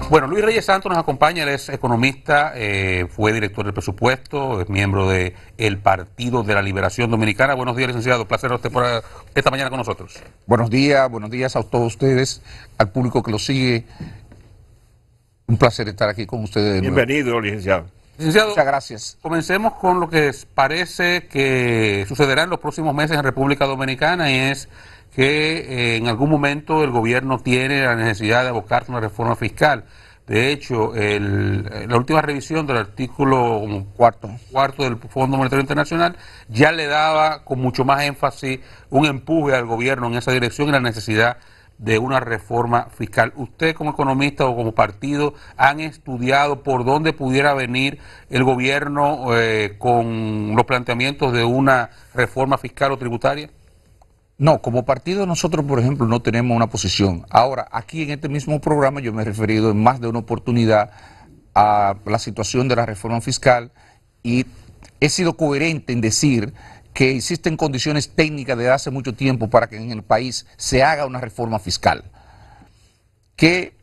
Bueno, Luis Reyes Santos nos acompaña, él es economista, fue director del presupuesto, es miembro del Partido de la Liberación Dominicana. Buenos días, licenciado, placer usted por esta mañana con nosotros. Buenos días a todos ustedes, al público que lo sigue. Un placer estar aquí con ustedes de nuevo. Bienvenido, licenciado. Licenciado, muchas gracias. Comencemos con lo que parece que sucederá en los próximos meses en República Dominicana, y es que en algún momento el gobierno tiene la necesidad de abocarse a una reforma fiscal. De hecho, la última revisión del artículo cuarto del Fondo Monetario Internacional ya le daba con mucho más énfasis un empuje al gobierno en esa dirección y la necesidad de una reforma fiscal. ¿Usted como economista o como partido han estudiado por dónde pudiera venir el gobierno con los planteamientos de una reforma fiscal o tributaria? No, como partido nosotros, por ejemplo, no tenemos una posición. Ahora, aquí en este mismo programa yo me he referido en más de una oportunidad a la situación de la reforma fiscal y he sido coherente en decir que existen condiciones técnicas desde hace mucho tiempo para que en el país se haga una reforma fiscal, que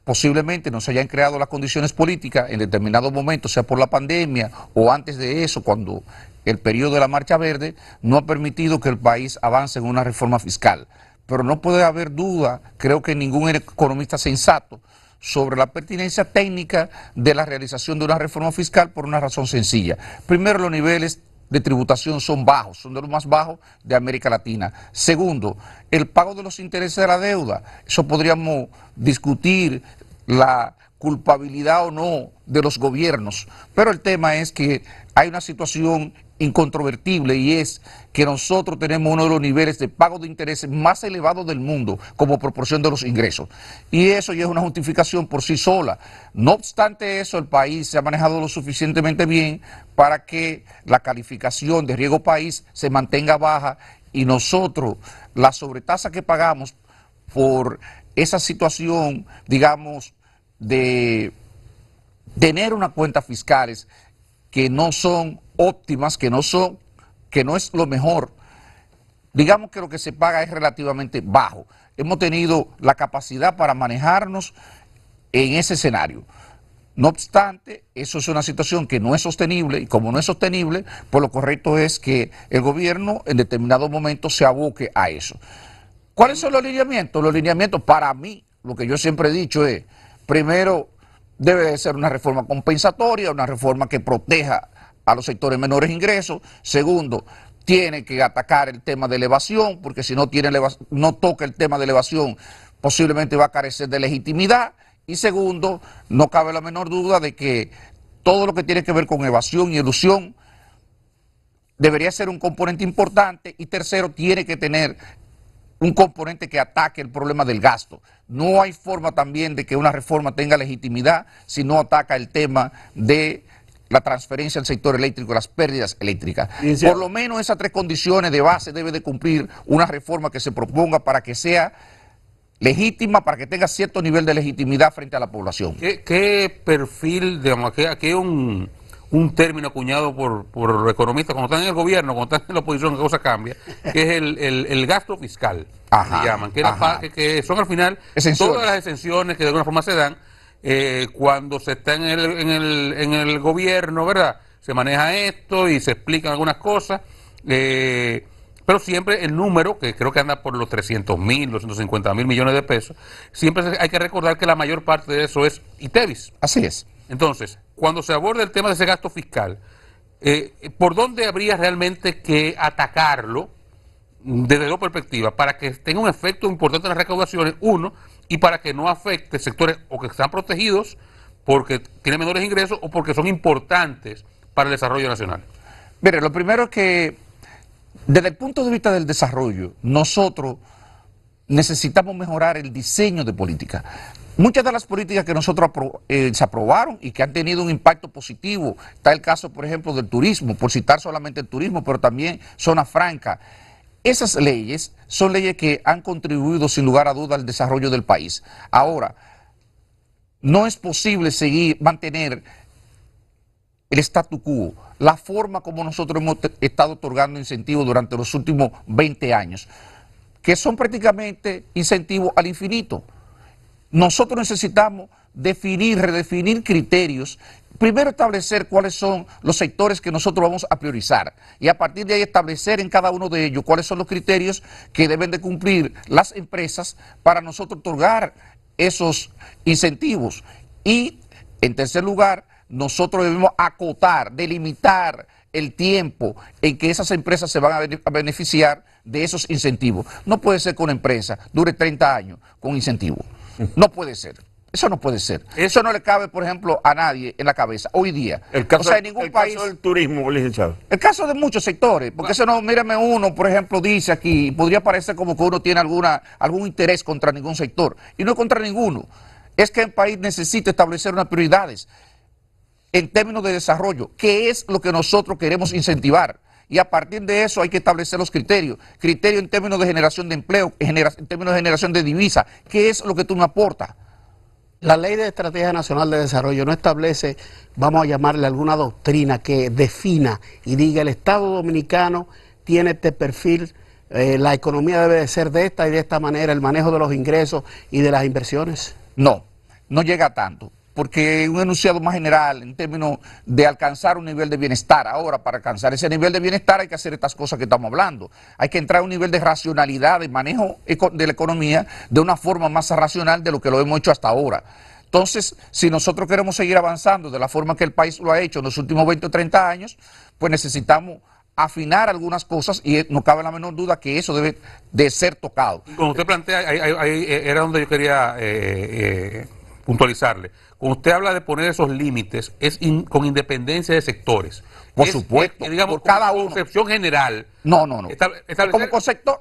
posiblemente no se hayan creado las condiciones políticas en determinado momento, sea por la pandemia o antes de eso, cuando el periodo de la Marcha Verde no ha permitido que el país avance en una reforma fiscal. Pero no puede haber duda, creo que ningún economista sensato, sobre la pertinencia técnica de la realización de una reforma fiscal por una razón sencilla. Primero, los niveles de tributación son bajos, son de los más bajos de América Latina. Segundo, el pago de los intereses de la deuda, eso podríamos discutir la culpabilidad o no de los gobiernos, pero el tema es que hay una situación incontrovertible y es que nosotros tenemos uno de los niveles de pago de intereses más elevados del mundo como proporción de los ingresos, y eso ya es una justificación por sí sola. No obstante eso, el país se ha manejado lo suficientemente bien para que la calificación de riesgo país se mantenga baja, y nosotros la sobretasa que pagamos por esa situación, digamos, de tener unas cuentas fiscales que no son óptimas, que no es lo mejor, digamos que lo que se paga es relativamente bajo. Hemos tenido la capacidad para manejarnos en ese escenario. No obstante, eso es una situación que no es sostenible, y como no es sostenible, pues lo correcto es que el gobierno en determinado momento se aboque a eso. ¿Cuáles son los lineamientos? Los lineamientos, para mí, lo que yo siempre he dicho es, primero, debe de ser una reforma compensatoria, una reforma que proteja a los sectores menores ingresos. Segundo, tiene que atacar el tema de elevación, porque si no toca el tema de elevación, posiblemente va a carecer de legitimidad. Y segundo, no cabe la menor duda de que todo lo que tiene que ver con evasión y elusión debería ser un componente importante. Y tercero, tiene que tener un componente que ataque el problema del gasto. No hay forma también de que una reforma tenga legitimidad si no ataca el tema de la transferencia al sector eléctrico, las pérdidas eléctricas. Por lo menos esas tres condiciones de base debe de cumplir una reforma que se proponga para que sea legítima, para que tenga cierto nivel de legitimidad frente a la población. ¿Qué perfil, digamos, aquí un término acuñado por economistas cuando están en el gobierno, cuando están en la oposición, que cosa cambia, que es el gasto fiscal, se llaman, que son al final todas las exenciones que de alguna forma se dan cuando se está en el gobierno, ¿verdad? Se maneja esto y se explican algunas cosas, pero siempre el número, que creo que anda por los 300.000, 250.000 millones de pesos, siempre hay que recordar que la mayor parte de eso es ITEVIS. Así es. Entonces, cuando se aborda el tema de ese gasto fiscal, ¿por dónde habría realmente que atacarlo desde dos perspectivas? Para que tenga un efecto importante en las recaudaciones, uno, y para que no afecte sectores o que están protegidos porque tienen menores ingresos o porque son importantes para el desarrollo nacional. Mire, lo primero es que desde el punto de vista del desarrollo, nosotros necesitamos mejorar el diseño de política. Muchas de las políticas que nosotros se aprobaron y que han tenido un impacto positivo, está el caso, por ejemplo, del turismo, por citar solamente el turismo, pero también zona franca. Esas leyes son leyes que han contribuido sin lugar a duda al desarrollo del país. Ahora, no es posible mantener el statu quo, la forma como nosotros hemos estado otorgando incentivos durante los últimos 20 años, que son prácticamente incentivos al infinito. Nosotros necesitamos redefinir criterios. Primero establecer cuáles son los sectores que nosotros vamos a priorizar y a partir de ahí establecer en cada uno de ellos cuáles son los criterios que deben de cumplir las empresas para nosotros otorgar esos incentivos. Y en tercer lugar, nosotros debemos acotar, delimitar el tiempo en que esas empresas se van a beneficiar de esos incentivos. No puede ser que una empresa dure 30 años con incentivos. No puede ser. Eso no puede ser. Eso no le cabe, por ejemplo, a nadie en la cabeza hoy día. El caso, o sea, en ningún país. Caso del turismo, licenciado. El caso de muchos sectores, porque eso no, mírame uno, por ejemplo, dice aquí, podría parecer como que uno tiene algún interés contra ningún sector, y no contra ninguno. Es que el país necesita establecer unas prioridades en términos de desarrollo, que es lo que nosotros queremos incentivar. Y a partir de eso hay que establecer los criterios. Criterios en términos de generación de empleo, en términos de generación de divisa. ¿Qué es lo que tú me aportas? La Ley de Estrategia Nacional de Desarrollo no establece, vamos a llamarle alguna doctrina que defina y diga el Estado Dominicano tiene este perfil, la economía debe de ser de esta y de esta manera, el manejo de los ingresos y de las inversiones. No, no llega a tanto, porque un enunciado más general en términos de alcanzar un nivel de bienestar. Ahora, para alcanzar ese nivel de bienestar hay que hacer estas cosas que estamos hablando. Hay que entrar a un nivel de racionalidad, de manejo de la economía de una forma más racional de lo que lo hemos hecho hasta ahora. Entonces, si nosotros queremos seguir avanzando de la forma que el país lo ha hecho en los últimos 20 o 30 años, pues necesitamos afinar algunas cosas y no cabe la menor duda que eso debe de ser tocado. Como usted plantea, ahí era donde yo quería puntualizarle. Cuando usted habla de poner esos límites, es con independencia de sectores. Por supuesto, digamos, por cada uno. Concepción general. No.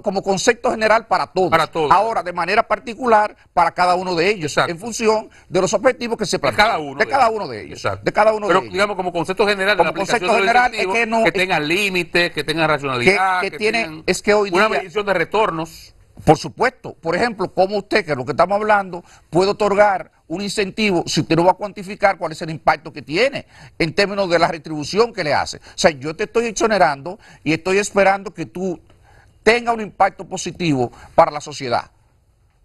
Como concepto general para todos. Para todos. Ahora, de manera particular, para cada uno de ellos, exacto, en función de los objetivos que se plantean. De cada uno de ellos. Exacto. De cada uno Pero, de ellos. digamos, como concepto general, como concepto general es que no. Que tengan límites, que tengan racionalidad, que tienen, es que hoy día, una medición de retornos. Por supuesto, por ejemplo, como usted, que es lo que estamos hablando, puede otorgar un incentivo si usted no va a cuantificar cuál es el impacto que tiene en términos de la retribución que le hace. O sea, yo te estoy exonerando y estoy esperando que tú tengas un impacto positivo para la sociedad.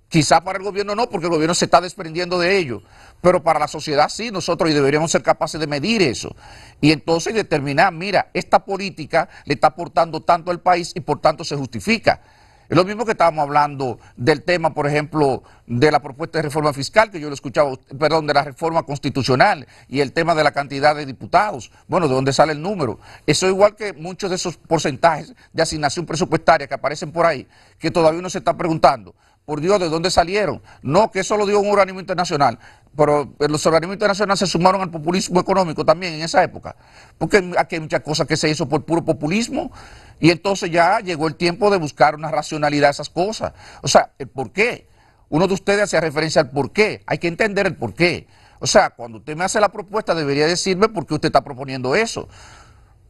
Quizá para el gobierno no, porque el gobierno se está desprendiendo de ello, pero para la sociedad sí, nosotros deberíamos ser capaces de medir eso y entonces determinar, mira, esta política le está aportando tanto al país y por tanto se justifica. Es lo mismo que estábamos hablando del tema, por ejemplo, de la propuesta de reforma fiscal, que yo lo escuchaba, perdón, de la reforma constitucional y el tema de la cantidad de diputados. Bueno, ¿de dónde sale el número? Eso igual que muchos de esos porcentajes de asignación presupuestaria que aparecen por ahí, que todavía uno se está preguntando, por Dios, ¿de dónde salieron? No, que eso lo dio un organismo internacional, pero los organismos internacionales se sumaron al populismo económico también en esa época, porque aquí hay muchas cosas que se hizo por puro populismo, y entonces ya llegó el tiempo de buscar una racionalidad a esas cosas. O sea, el por qué. Uno de ustedes hacía referencia al por qué, hay que entender el por qué. O sea, cuando usted me hace la propuesta debería decirme por qué usted está proponiendo eso,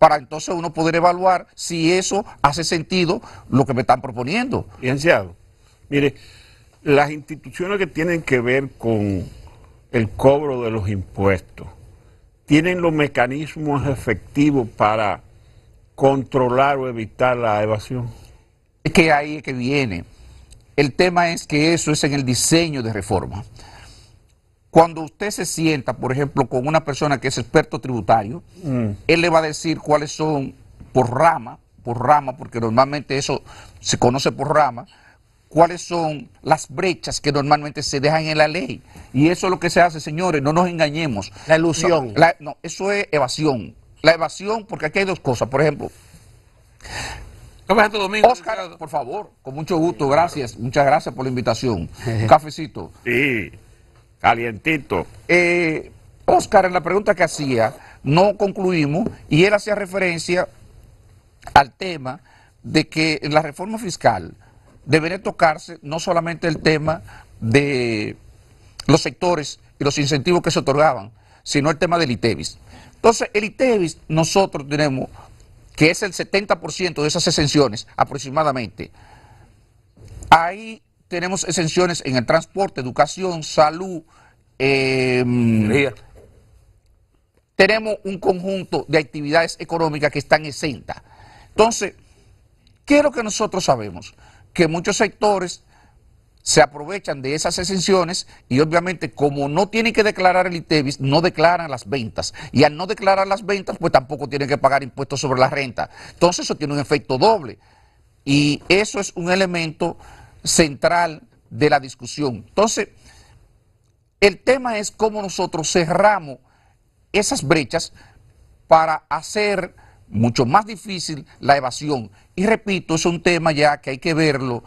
para entonces uno poder evaluar si eso hace sentido lo que me están proponiendo. Licenciado, mire, las instituciones que tienen que ver con el cobro de los impuestos tienen los mecanismos efectivos para controlar o evitar la evasión. Es que ahí es que viene. El tema es que eso es en el diseño de reforma. Cuando usted se sienta, por ejemplo, con una persona que es experto tributario, él le va a decir cuáles son por rama, porque normalmente eso se conoce por rama, cuáles son las brechas que normalmente se dejan en la ley. Y eso es lo que se hace, señores, no nos engañemos. La ilusión. No, eso es evasión. La evasión, porque aquí hay dos cosas, por ejemplo. Oscar, por favor, con mucho gusto, gracias, muchas gracias por la invitación. Un cafecito. Sí, calientito. Oscar, en la pregunta que hacía, no concluimos, y él hacía referencia al tema de que en la reforma fiscal debería tocarse no solamente el tema de los sectores y los incentivos que se otorgaban, sino el tema del ITEVIS. Entonces, el ITEVIS nosotros tenemos, que es el 70% de esas exenciones aproximadamente. Ahí tenemos exenciones en el transporte, educación, salud, tenemos un conjunto de actividades económicas que están exentas. Entonces, ¿qué es lo que nosotros sabemos? Que muchos sectores se aprovechan de esas exenciones y obviamente como no tienen que declarar el ITEVIS, no declaran las ventas. Y al no declarar las ventas, pues tampoco tienen que pagar impuestos sobre la renta. Entonces eso tiene un efecto doble. Y eso es un elemento central de la discusión. Entonces, el tema es cómo nosotros cerramos esas brechas para hacer mucho más difícil la evasión. Y repito, es un tema ya que hay que verlo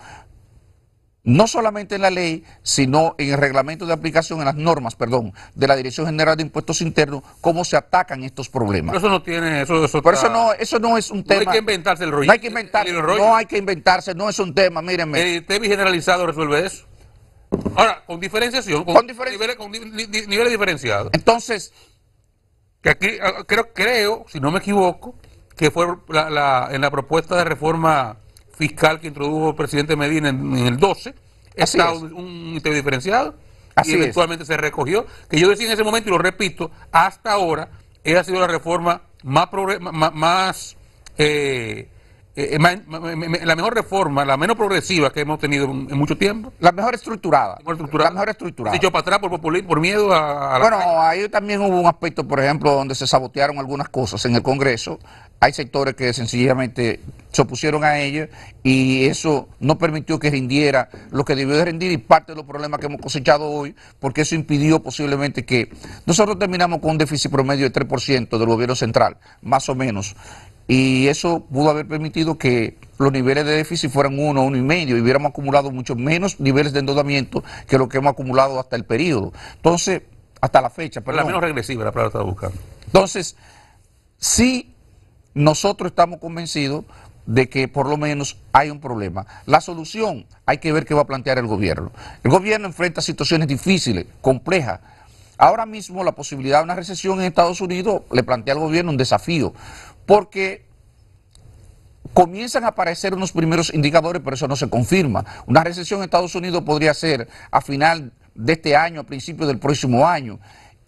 no solamente en la ley, sino en el reglamento de aplicación, en las normas, perdón, de la Dirección General de Impuestos Internos, cómo se atacan estos problemas. Pero eso no tiene, eso Por eso no es un tema. No hay que inventarse el rollo. No hay que inventarse, no es un tema, mírenme. El ITEVIS generalizado resuelve eso. Ahora, con diferenciación, niveles diferenciados. Entonces, que aquí creo, si no me equivoco, que fue en la propuesta de reforma fiscal que introdujo el presidente Medina en el 12, está un ITEVIS diferenciado. Así y eventualmente se recogió, que yo decía en ese momento, y lo repito, hasta ahora, ha sido la reforma la mejor reforma, la menos progresiva que hemos tenido en mucho tiempo. La mejor estructurada. La mejor estructurada. Dicho para atrás por populismo, por miedo a la... Bueno, ahí también hubo un aspecto, por ejemplo, donde se sabotearon algunas cosas en el Congreso. Hay sectores que sencillamente se opusieron a ello y eso no permitió que rindiera lo que debió de rendir y parte de los problemas que hemos cosechado hoy, porque eso impidió posiblemente que nosotros terminamos con un déficit promedio de 3% del gobierno central, más o menos. Y eso pudo haber permitido que los niveles de déficit fueran 1, 1,5 y hubiéramos acumulado mucho menos niveles de endeudamiento que lo que hemos acumulado hasta el periodo. Entonces, hasta la fecha, perdón. La menos regresiva, la palabra que estaba buscando. Entonces, sí, nosotros estamos convencidos de que por lo menos hay un problema. La solución hay que ver qué va a plantear el gobierno. El gobierno enfrenta situaciones difíciles, complejas. Ahora mismo la posibilidad de una recesión en Estados Unidos le plantea al gobierno un desafío, porque comienzan a aparecer unos primeros indicadores, pero eso no se confirma. Una recesión en Estados Unidos podría ser a final de este año, a principios del próximo año.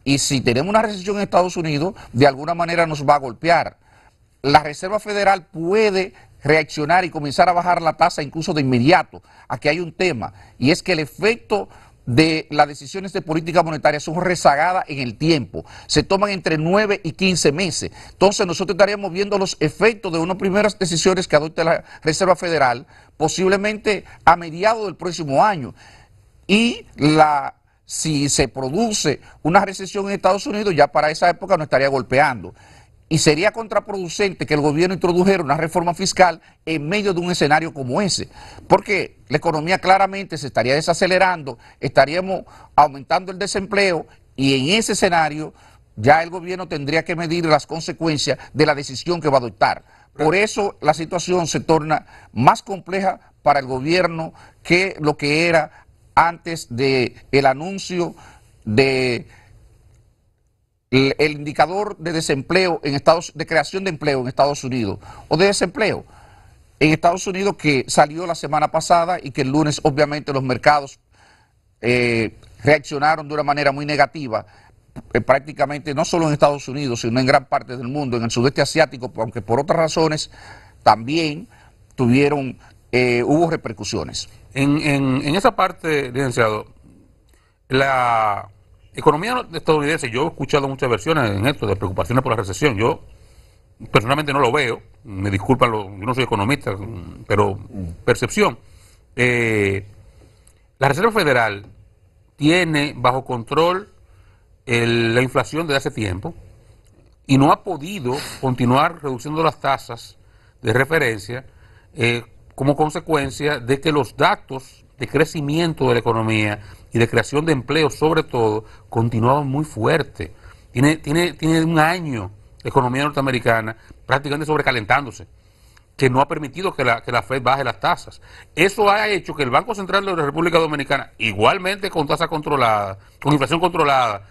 Y si tenemos una recesión en Estados Unidos, de alguna manera nos va a golpear. La Reserva Federal puede reaccionar y comenzar a bajar la tasa incluso de inmediato. Aquí hay un tema, y es que el efecto de las decisiones de política monetaria son rezagadas en el tiempo, se toman entre 9 y 15 meses, entonces nosotros estaríamos viendo los efectos de unas primeras decisiones que adopte la Reserva Federal posiblemente a mediados del próximo año, y si se produce una recesión en Estados Unidos ya para esa época nos estaría golpeando. Y sería contraproducente que el gobierno introdujera una reforma fiscal en medio de un escenario como ese, porque la economía claramente se estaría desacelerando, estaríamos aumentando el desempleo y en ese escenario ya el gobierno tendría que medir las consecuencias de la decisión que va a adoptar. Por eso la situación se torna más compleja para el gobierno que lo que era antes del anuncio de el indicador de desempleo de creación de empleo en Estados Unidos, o de desempleo en Estados Unidos, que salió la semana pasada y que el lunes obviamente los mercados reaccionaron de una manera muy negativa, prácticamente no solo en Estados Unidos, sino en gran parte del mundo, en el sudeste asiático, aunque por otras razones también hubo repercusiones. En esa parte, licenciado, la economía estadounidense, yo he escuchado muchas versiones en esto de preocupaciones por la recesión. Yo personalmente no lo veo, me disculpan, yo no soy economista, pero percepción. La Reserva Federal tiene bajo control la inflación desde hace tiempo y no ha podido continuar reduciendo las tasas de referencia como consecuencia de que los datos de crecimiento de la economía y de creación de empleo, sobre todo, continuaban muy fuerte. Tiene un año la economía norteamericana prácticamente sobrecalentándose, que no ha permitido que la Fed baje las tasas. Eso ha hecho que el Banco Central de la República Dominicana, igualmente con tasa controlada, con inflación controlada,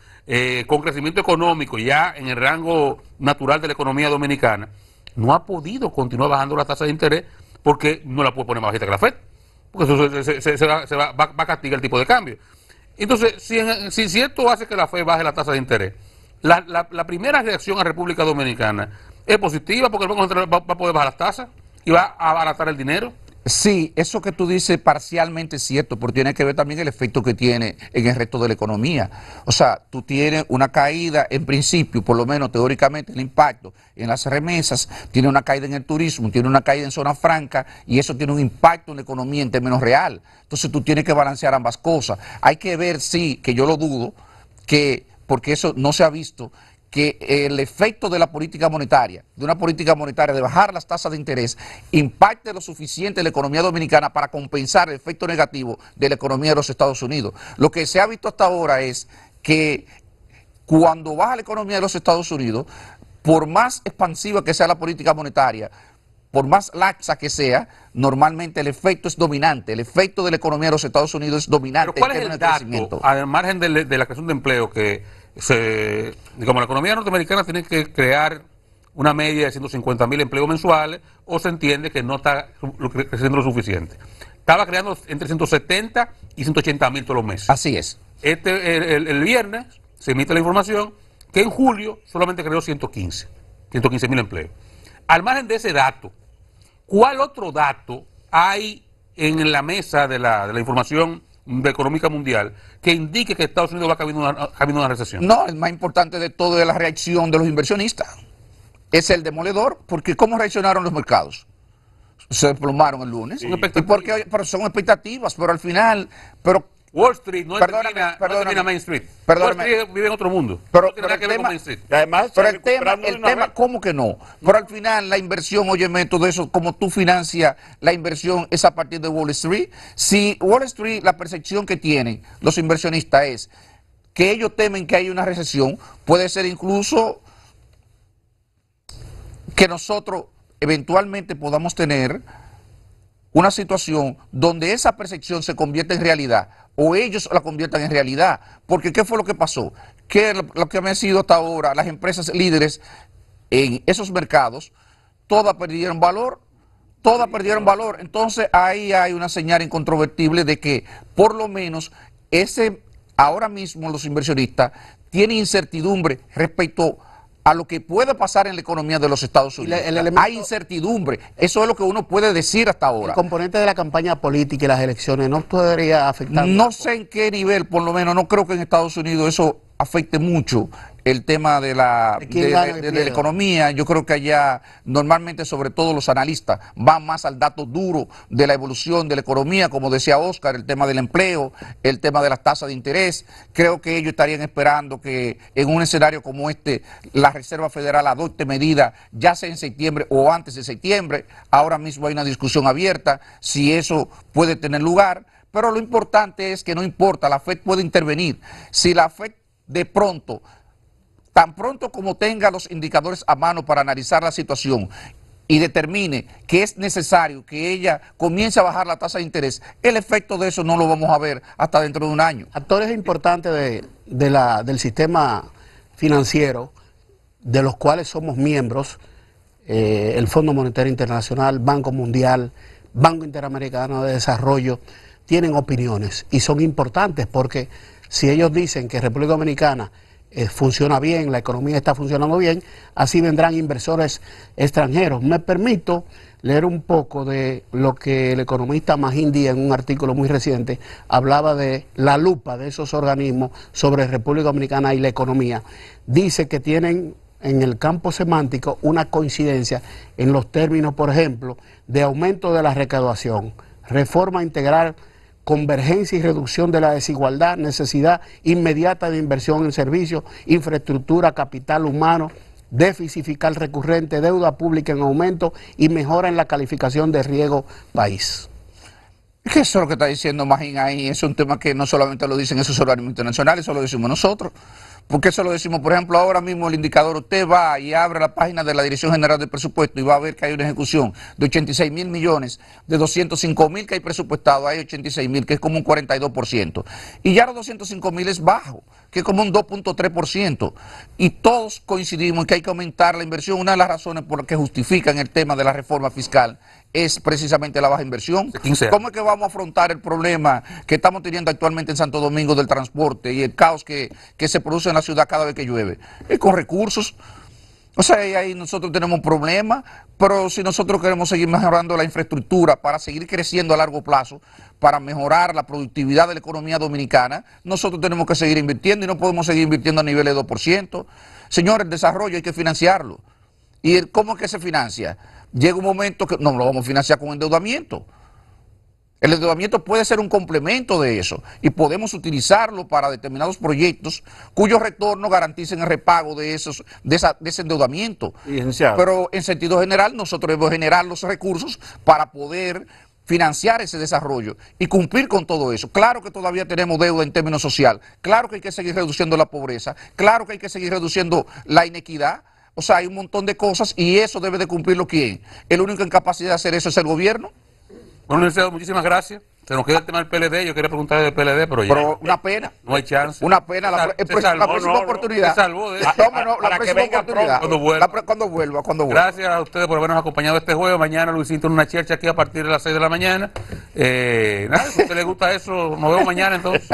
con crecimiento económico ya en el rango natural de la economía dominicana, no ha podido continuar bajando la tasa de interés porque no la puede poner más bajita que la Fed, porque eso va a castigar el tipo de cambio. Entonces, si esto hace que la Fed baje la tasa de interés, la primera reacción a República Dominicana es positiva porque el Banco Central va a poder bajar las tasas y va a abaratar el dinero Sí, eso que tú dices parcialmente es cierto, pero tiene que ver también el efecto que tiene en el resto de la economía. O sea, tú tienes una caída, en principio, por lo menos teóricamente, el impacto en las remesas, tiene una caída en el turismo, tiene una caída en zona franca, y eso tiene un impacto en la economía en términos real. Entonces tú tienes que balancear ambas cosas. Hay que ver, sí, que yo lo dudo, que porque eso no se ha visto, que el efecto de la política monetaria, de una política monetaria de bajar las tasas de interés, impacte lo suficiente en la economía dominicana para compensar el efecto negativo de la economía de los Estados Unidos. Lo que se ha visto hasta ahora es que cuando baja la economía de los Estados Unidos, por más expansiva que sea la política monetaria, por más laxa que sea, normalmente el efecto es dominante. El efecto de la economía de los Estados Unidos es dominante. Pero ¿cuál es el dato, al margen de la creación de empleo, como la economía norteamericana tiene que crear una media de 150.000 empleos mensuales, o se entiende que no está creciendo lo suficiente? Estaba creando entre 170 y 180.000 todos los meses. Así es. El viernes se emite la información que en julio solamente creó 115.000 empleos. Al margen de ese dato, ¿cuál otro dato hay en la mesa de la información económica mundial que indique que Estados Unidos va camino a una recesión? No, el más importante de todo es la reacción de los inversionistas. Es el demoledor, porque ¿cómo reaccionaron los mercados? Se desplomaron el lunes. Son expectativas. Pero son expectativas, pero al final... Wall Street no determina Main Street. Wall Street vive en otro mundo. Pero no tiene nada que ver con Main Street. Y además, pero el tema, ¿cómo que no? Pero al final la inversión, óyeme, todo eso, como tú financias la inversión es a partir de Wall Street. Si Wall Street, la percepción que tienen los inversionistas es que ellos temen que haya una recesión, puede ser incluso que nosotros eventualmente podamos tener una situación donde esa percepción se convierta en realidad, o ellos la conviertan en realidad. Porque ¿qué fue lo que pasó? Que lo que han sido hasta ahora las empresas líderes en esos mercados, todas perdieron valor. Entonces ahí hay una señal incontrovertible de que por lo menos ahora mismo los inversionistas tienen incertidumbre respecto a lo que puede pasar en la economía de los Estados Unidos. Hay incertidumbre, eso es lo que uno puede decir hasta ahora. El componente de la campaña política y las elecciones no podría afectar. No sé en qué nivel, por lo menos, no creo que en Estados Unidos eso afecte mucho el tema de la economía. Yo creo que allá normalmente, sobre todo los analistas, van más al dato duro de la evolución de la economía, como decía Oscar, el tema del empleo, el tema de las tasas de interés. Creo que ellos estarían esperando que en un escenario como este la Reserva Federal adopte medidas, ya sea en septiembre o antes de septiembre. Ahora mismo hay una discusión abierta si eso puede tener lugar, pero lo importante es que no importa, la FED puede intervenir. Si la FED de pronto, tan pronto como tenga los indicadores a mano para analizar la situación y determine que es necesario que ella comience a bajar la tasa de interés, el efecto de eso no lo vamos a ver hasta dentro de un año. Actores importantes del sistema financiero, de los cuales somos miembros, el Fondo Monetario Internacional, Banco Mundial, Banco Interamericano de Desarrollo, tienen opiniones y son importantes, porque si ellos dicen que República Dominicana funciona bien, la economía está funcionando bien, así vendrán inversores extranjeros. Me permito leer un poco de lo que el economista Magín Díaz, en un artículo muy reciente, hablaba de la lupa de esos organismos sobre República Dominicana y la economía. Dice que tienen en el campo semántico una coincidencia en los términos, por ejemplo, de aumento de la recaudación, reforma integral, convergencia y reducción de la desigualdad, necesidad inmediata de inversión en servicios, infraestructura, capital humano, déficit fiscal recurrente, deuda pública en aumento y mejora en la calificación de riesgo país. Es que eso es lo que está diciendo Magín ahí, es un tema que no solamente lo dicen esos organismos internacionales, eso lo decimos nosotros. Porque eso lo decimos, por ejemplo, ahora mismo el indicador, usted va y abre la página de la Dirección General del Presupuesto y va a ver que hay una ejecución de 86.000 millones, de 205.000 que hay presupuestado, hay 86.000, que es como un 42%. Y ya los 205.000 es bajo, que es como un 2.3%. Y todos coincidimos en que hay que aumentar la inversión. Una de las razones por las que justifican el tema de la reforma fiscal es precisamente la baja inversión. ¿Cómo es que vamos a afrontar el problema que estamos teniendo actualmente en Santo Domingo del transporte y el caos que se produce en la ciudad cada vez que llueve? Con recursos. O sea, ahí nosotros tenemos un problema, pero si nosotros queremos seguir mejorando la infraestructura para seguir creciendo a largo plazo, para mejorar la productividad de la economía dominicana, nosotros tenemos que seguir invirtiendo y no podemos seguir invirtiendo a niveles de 2%. Señores, el desarrollo hay que financiarlo. ¿Y cómo es que se financia? Llega un momento que no lo vamos a financiar con endeudamiento. El endeudamiento puede ser un complemento de eso y podemos utilizarlo para determinados proyectos cuyos retornos garanticen el repago de ese endeudamiento. Licenciado. Pero en sentido general nosotros debemos generar los recursos para poder financiar ese desarrollo y cumplir con todo eso. Claro que todavía tenemos deuda en términos social, claro que hay que seguir reduciendo la pobreza, claro que hay que seguir reduciendo la inequidad. O sea, hay un montón de cosas y eso debe de cumplirlo ¿quién? El único en capacidad de hacer eso es el gobierno. Bueno, licenciado, muchísimas gracias. Se nos queda el tema del PLD. Yo quería preguntarle del PLD, pero ya. Pero una pena. No hay chance. Una pena. La próxima oportunidad. Se salvó de eso. La próxima oportunidad. Cuando vuelva. Gracias a ustedes por habernos acompañado este jueves. Mañana Luisito en una chercha aquí a partir de las 6 de la mañana. Nada, si a usted le gusta eso, nos vemos mañana entonces.